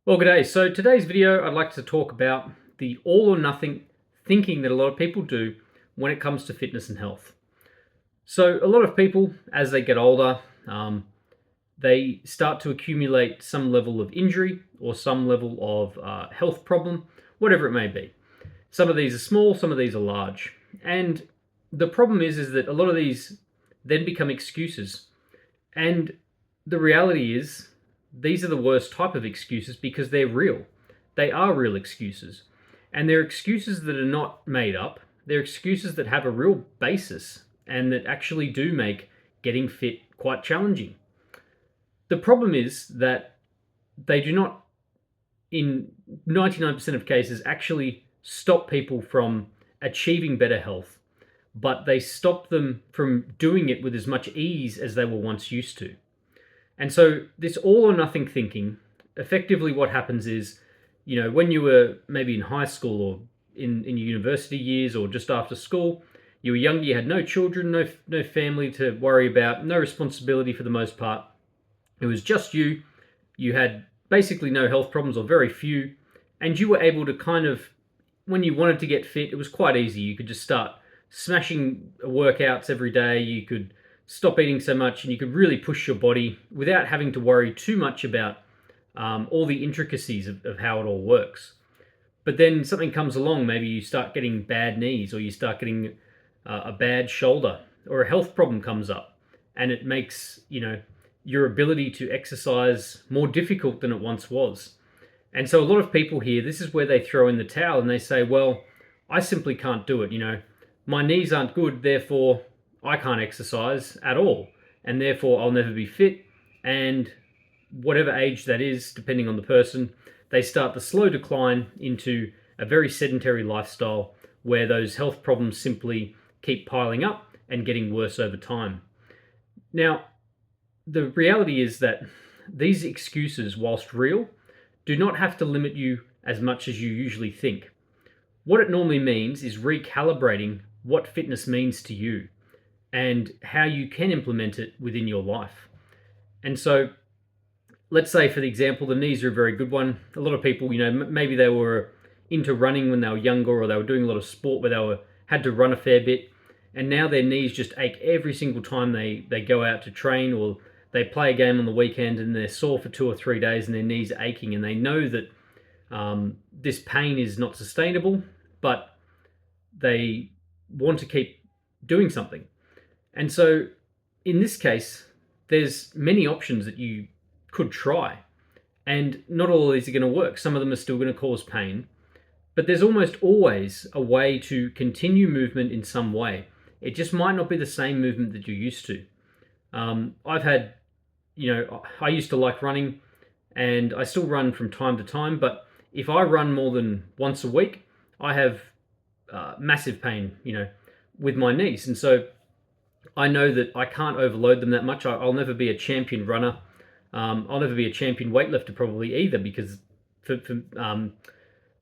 Well, g'day. So today's video, I'd like to talk about the all or nothing thinking that a lot of people do when it comes to fitness and health. So a lot of people, as they get older, they start to accumulate some level of injury or some level of health problem, whatever it may be. Some of these are small, some of these are large. And the problem is that a lot of these then become excuses. And the reality is, these are the worst type of excuses because they're real. They are real excuses. And they're excuses that are not made up. They're excuses that have a real basis and that actually do make getting fit quite challenging. The problem is that they do not, in 99% of cases, actually stop people from achieving better health, but they stop them from doing it with as much ease as they were once used to. And so this all or nothing thinking, effectively what happens is, when you were maybe in high school or in your university years or just after school, you were younger, you had no children, no family to worry about, no responsibility for the most part. It was just you. You had basically no health problems or very few, and you were able to kind of, when you wanted to get fit, it was quite easy. You could just start smashing workouts every day. You could stop eating so much and you could really push your body without having to worry too much about all the intricacies of how it all works. But then something comes along, maybe you start getting bad knees or you start getting a bad shoulder or a health problem comes up and it makes, your ability to exercise more difficult than it once was. And so a lot of people here, this is where they throw in the towel and they say, well, I simply can't do it. My knees aren't good, therefore I can't exercise at all. And therefore I'll never be fit. And whatever age that is, depending on the person, they start the slow decline into a very sedentary lifestyle where those health problems simply keep piling up and getting worse over time. Now, the reality is that these excuses, whilst real, do not have to limit you as much as you usually think. What it normally means is recalibrating what fitness means to you and how you can implement it within your life. And so, let's say, for the example, the knees are a very good one. A lot of people, maybe they were into running when they were younger or they were doing a lot of sport where had to run a fair bit, and now their knees just ache every single time they go out to train or they play a game on the weekend and they're sore for 2 or 3 days and their knees are aching and they know that this pain is not sustainable, but they want to keep doing something. And so in this case, there's many options that you could try. And not all of these are going to work. Some of them are still going to cause pain. But there's almost always a way to continue movement in some way. It just might not be the same movement that you're used to. I've had, I used to like running and I still run from time to time. But if I run more than once a week, I have massive pain, with my knees. And so I know that I can't overload them that much. I'll never be a champion runner. I'll never be a champion weightlifter probably either because I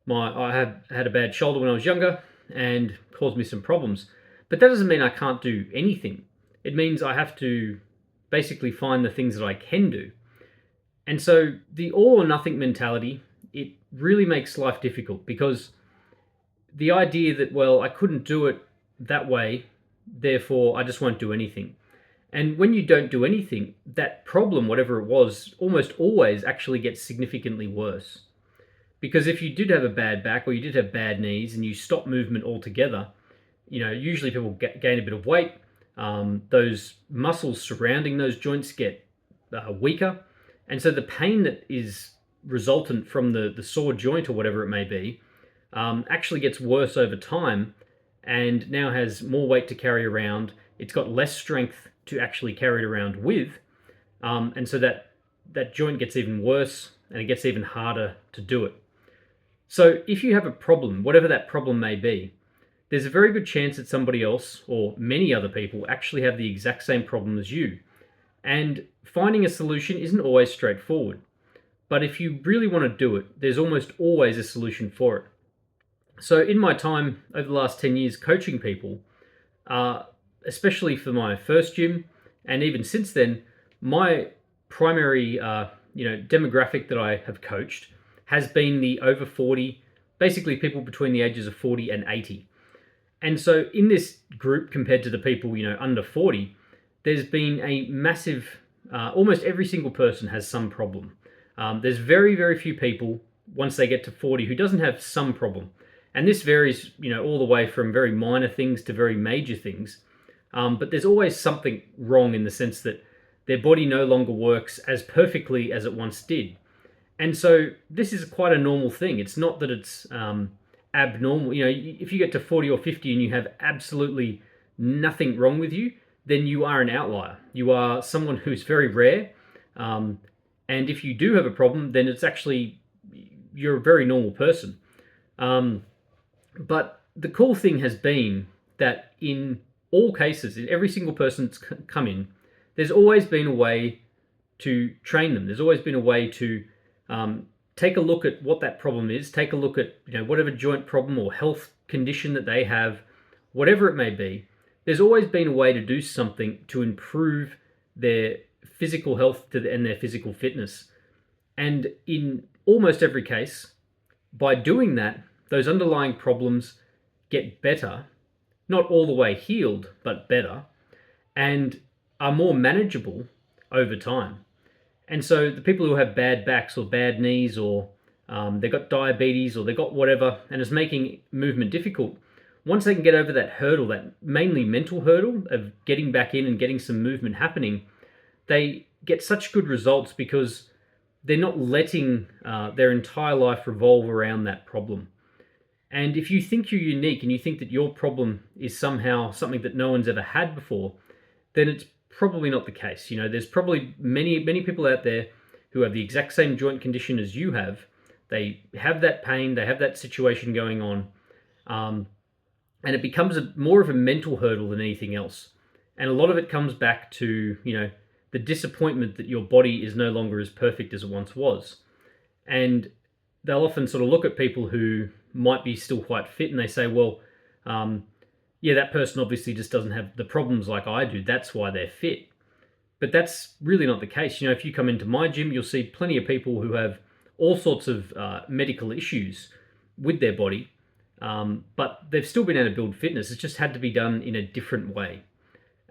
have had a bad shoulder when I was younger and caused me some problems. But that doesn't mean I can't do anything. It means I have to basically find the things that I can do. And so the all or nothing mentality, it really makes life difficult because the idea that, well, I couldn't do it that way, therefore I just won't do anything. And when you don't do anything, that problem, whatever it was, almost always actually gets significantly worse. Because if you did have a bad back or you did have bad knees and you stop movement altogether, usually people gain a bit of weight. Those muscles surrounding those joints get weaker. And so the pain that is resultant from the sore joint or whatever it may be actually gets worse over time and now has more weight to carry around. It's got less strength to actually carry it around with. And so that joint gets even worse and it gets even harder to do it. So if you have a problem, whatever that problem may be, there's a very good chance that somebody else or many other people actually have the exact same problem as you. And finding a solution isn't always straightforward. But if you really want to do it, there's almost always a solution for it. So in my time over the last 10 years coaching people, especially for my first gym, and even since then, my primary demographic that I have coached has been the over 40, basically people between the ages of 40 and 80. And so in this group, compared to the people, under 40, there's been a massive, almost every single person has some problem. There's very, very few people, once they get to 40, who doesn't have some problem. And this varies, all the way from very minor things to very major things. But there's always something wrong in the sense that their body no longer works as perfectly as it once did. And so this is quite a normal thing. It's not that it's abnormal. If you get to 40 or 50 and you have absolutely nothing wrong with you, then you are an outlier. You are someone who's very rare. And if you do have a problem, then it's actually, you're a very normal person. But the cool thing has been that in all cases, in every single person that's come in, there's always been a way to train them. There's always been a way to take a look at what that problem is, take a look at whatever joint problem or health condition that they have, whatever it may be. There's always been a way to do something to improve their physical health and their physical fitness. And in almost every case, by doing that, those underlying problems get better, not all the way healed, but better, and are more manageable over time. And so the people who have bad backs or bad knees, or they've got diabetes, or they've got whatever, and it's making movement difficult, once they can get over that hurdle, that mainly mental hurdle of getting back in and getting some movement happening, they get such good results because they're not letting their entire life revolve around that problem. And if you think you're unique and you think that your problem is somehow something that no one's ever had before, then it's probably not the case. There's probably many people out there who have the exact same joint condition as you have. They have that pain, they have that situation going on, and it becomes more of a mental hurdle than anything else. And a lot of it comes back to, the disappointment that your body is no longer as perfect as it once was. And they'll often sort of look at people who might be still quite fit and they say, well, yeah, that person obviously just doesn't have the problems like I do. That's why they're fit. But that's really not the case. If you come into my gym, you'll see plenty of people who have all sorts of medical issues with their body, but they've still been able to build fitness. It's just had to be done in a different way.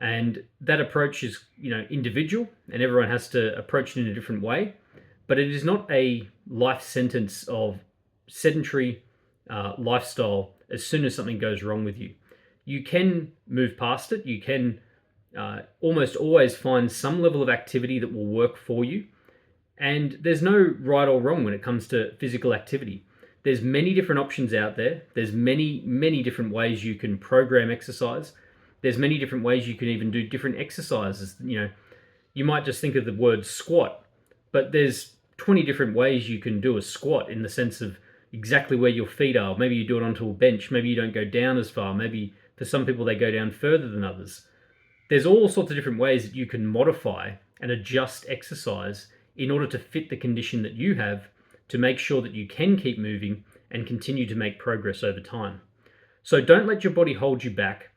And that approach is, individual, and everyone has to approach it in a different way. But it is not a life sentence of sedentary lifestyle as soon as something goes wrong with you. You can move past it. You can almost always find some level of activity that will work for you. And there's no right or wrong when it comes to physical activity. There's many different options out there. There's many, many different ways you can program exercise. There's many different ways you can even do different exercises. You might just think of the word squat, but there's 20 different ways you can do a squat in the sense of exactly where your feet are. Maybe you do it onto a bench. Maybe you don't go down as far. Maybe for some people they go down further than others. There's all sorts of different ways that you can modify and adjust exercise in order to fit the condition that you have, to make sure that you can keep moving and continue to make progress over time. So don't let your body hold you back.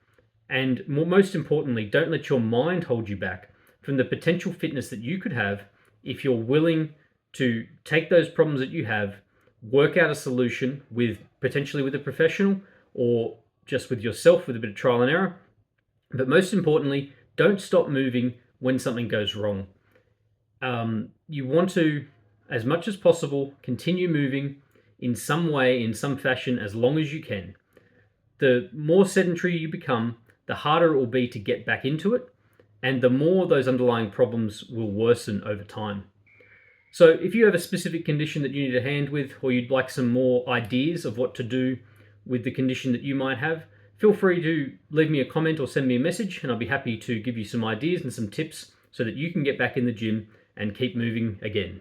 And most importantly, don't let your mind hold you back from the potential fitness that you could have if you're willing to take those problems that you have, work out a solution potentially with a professional or just with yourself with a bit of trial and error. But most importantly, don't stop moving when something goes wrong. You want to, as much as possible, continue moving in some way, in some fashion, as long as you can. The more sedentary you become, the harder it will be to get back into it, and the more those underlying problems will worsen over time. So if you have a specific condition that you need a hand with, or you'd like some more ideas of what to do with the condition that you might have, feel free to leave me a comment or send me a message, and I'll be happy to give you some ideas and some tips so that you can get back in the gym and keep moving again.